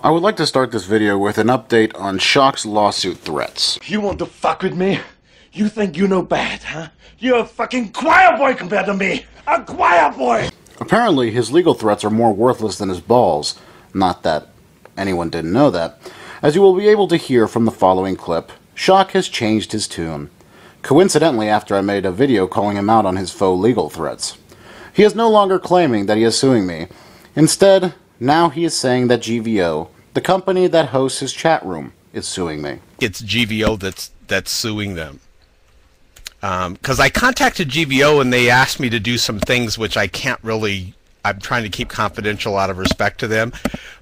I would like to start this video with an update on Shock's lawsuit threats. You want to fuck with me? You think you know bad, huh? You're a fucking choir boy compared to me! A choir boy! Apparently, his legal threats are more worthless than his balls. Not that anyone didn't know that. As you will be able to hear from the following clip, Shock has changed his tune. Coincidentally, after I made a video calling him out on his faux legal threats. He is no longer claiming that he is suing me. Instead, now he is saying that GVO, the company that hosts his chat room, is suing me. It's GVO that's suing them. Because I contacted GVO and they asked me to do some things which I can't really, I'm trying to keep confidential out of respect to them.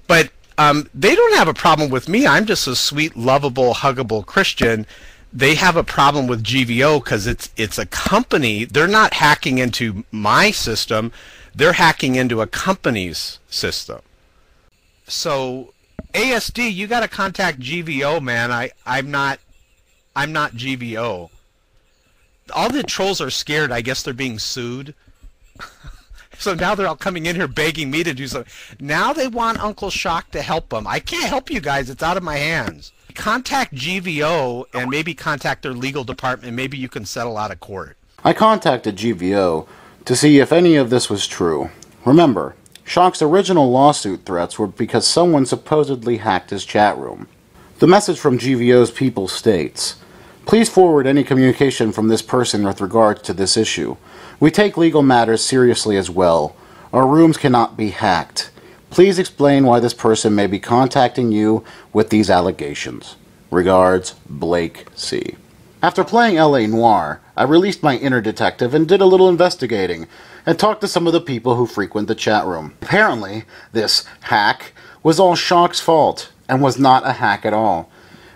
But they don't have a problem with me. I'm just a sweet, lovable, huggable Christian. They have a problem with GVO because it's a company. They're not hacking into my system. They're hacking into a company's system. So ASD, you got to contact GVO, man. I'm not GVO. All the trolls are scared. I guess they're being sued. So now they're all coming in here begging me to do something. Now they want Uncle Shock to help them. I can't help you guys. It's out of my hands. Contact GVO and maybe contact their legal department. Maybe you can settle out of court. I contacted GVO to see if any of this was true. Remember, Shock's original lawsuit threats were because someone supposedly hacked his chat room. The message from GVO's people states, "Please forward any communication from this person with regards to this issue. We take legal matters seriously as well. Our rooms cannot be hacked. Please explain why this person may be contacting you with these allegations. Regards, Blake C." After playing LA Noire, I released my inner detective and did a little investigating, and talked to some of the people who frequent the chat room. Apparently, this hack was all Shock's fault, and was not a hack at all.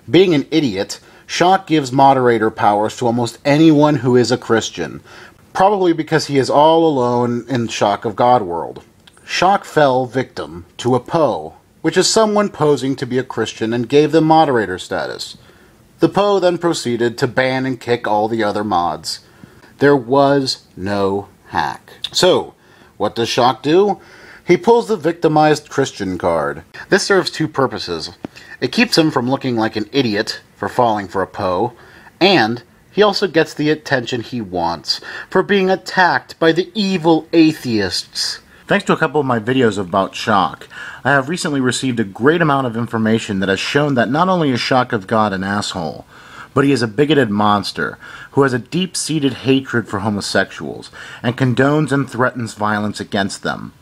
Being an idiot, Shock gives moderator powers to almost anyone who is a Christian, probably because he is all alone in ShockofGod world. Shock fell victim to a PO, which is someone posing to be a Christian and gave them moderator status. The PO then proceeded to ban and kick all the other mods. There was no hack. So, what does Shock do? He pulls the victimized Christian card. This serves two purposes. It keeps him from looking like an idiot for falling for a PO, and he also gets the attention he wants for being attacked by the evil atheists. Thanks to a couple of my videos about Shock, I have recently received a great amount of information that has shown that not only is ShockofGod an asshole, but he is a bigoted monster who has a deep-seated hatred for homosexuals and condones and threatens violence against them.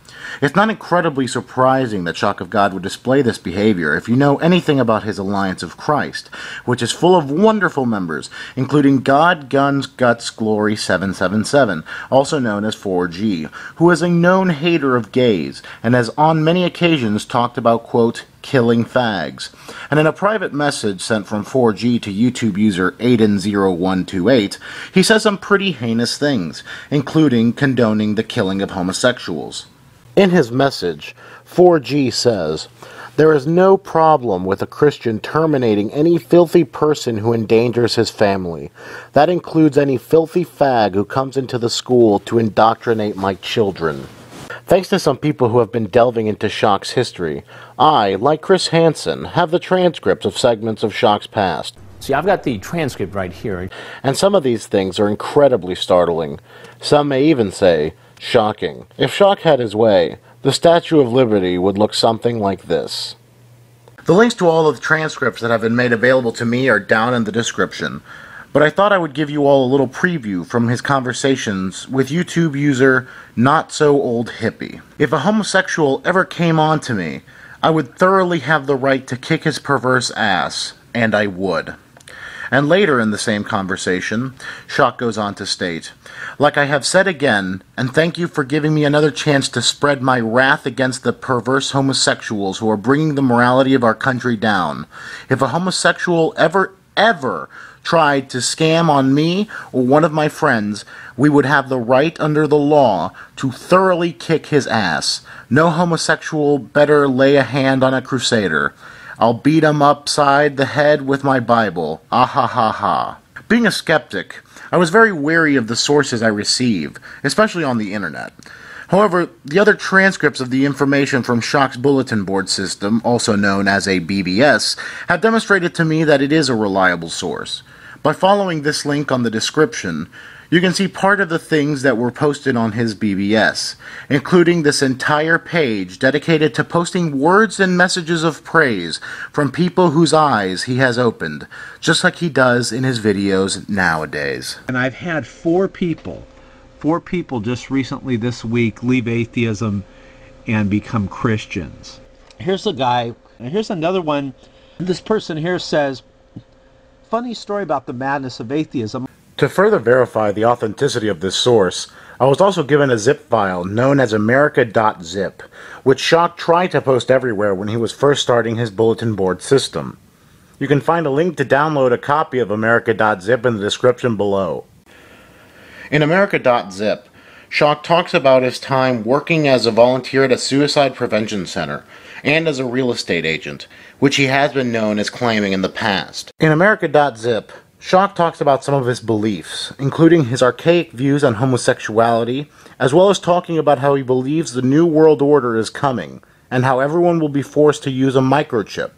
It's not incredibly surprising that ShockofGod would display this behavior if you know anything about his Alliance of Christ, which is full of wonderful members, including God, Guns, Guts, Glory 777, also known as 4G, who is a known hater of gays, and has on many occasions talked about, quote, killing fags. And in a private message sent from 4G to YouTube user Aiden0128, he says some pretty heinous things, including condoning the killing of homosexuals. In his message, 4G says, "There is no problem with a Christian terminating any filthy person who endangers his family. That includes any filthy fag who comes into the school to indoctrinate my children." Thanks to some people who have been delving into Shock's history, I, like Chris Hansen, have the transcripts of segments of Shock's past. See, I've got the transcript right here. And some of these things are incredibly startling. Some may even say, shocking. If Shock had his way, the Statue of Liberty would look something like this. The links to all of the transcripts that have been made available to me are down in the description, but I thought I would give you all a little preview from his conversations with YouTube user Not-So-Old-Hippie. If a homosexual ever came on to me, I would thoroughly have the right to kick his perverse ass, and I would. And later in the same conversation, Shock goes on to state, "Like I have said again, and thank you for giving me another chance to spread my wrath against the perverse homosexuals who are bringing the morality of our country down. If a homosexual ever tried to scam on me or one of my friends, we would have the right under the law to thoroughly kick his ass. No homosexual better lay a hand on a crusader. I'll beat him upside the head with my Bible. Ah ha ha ha." Being a skeptic, I was very wary of the sources I receive, especially on the internet. However, the other transcripts of the information from Shock's bulletin board system, also known as a BBS, have demonstrated to me that it is a reliable source. By following this link on the description, you can see part of the things that were posted on his BBS, including this entire page dedicated to posting words and messages of praise from people whose eyes he has opened, just like he does in his videos nowadays. And I've had four people just recently this week leave atheism and become Christians. Here's a guy, and here's another one. This person here says, funny story about the madness of atheism. To further verify the authenticity of this source, I was also given a zip file known as America.zip, which Shock tried to post everywhere when he was first starting his bulletin board system. You can find a link to download a copy of America.zip in the description below. In America.zip, Shock talks about his time working as a volunteer at a suicide prevention center and as a real estate agent, which he has been known as claiming in the past. In America.zip, Shock talks about some of his beliefs, including his archaic views on homosexuality, as well as talking about how he believes the New World Order is coming, and how everyone will be forced to use a microchip,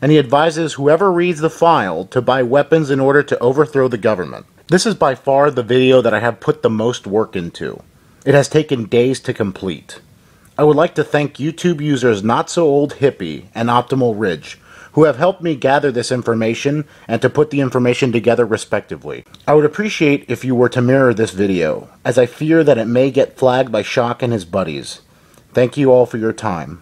and he advises whoever reads the file to buy weapons in order to overthrow the government. This is by far the video that I have put the most work into. It has taken days to complete. I would like to thank YouTube users Not So Old Hippie and Optimal Ridge, who have helped me gather this information and to put the information together respectively. I would appreciate if you were to mirror this video, as I fear that it may get flagged by Shock and his buddies. Thank you all for your time.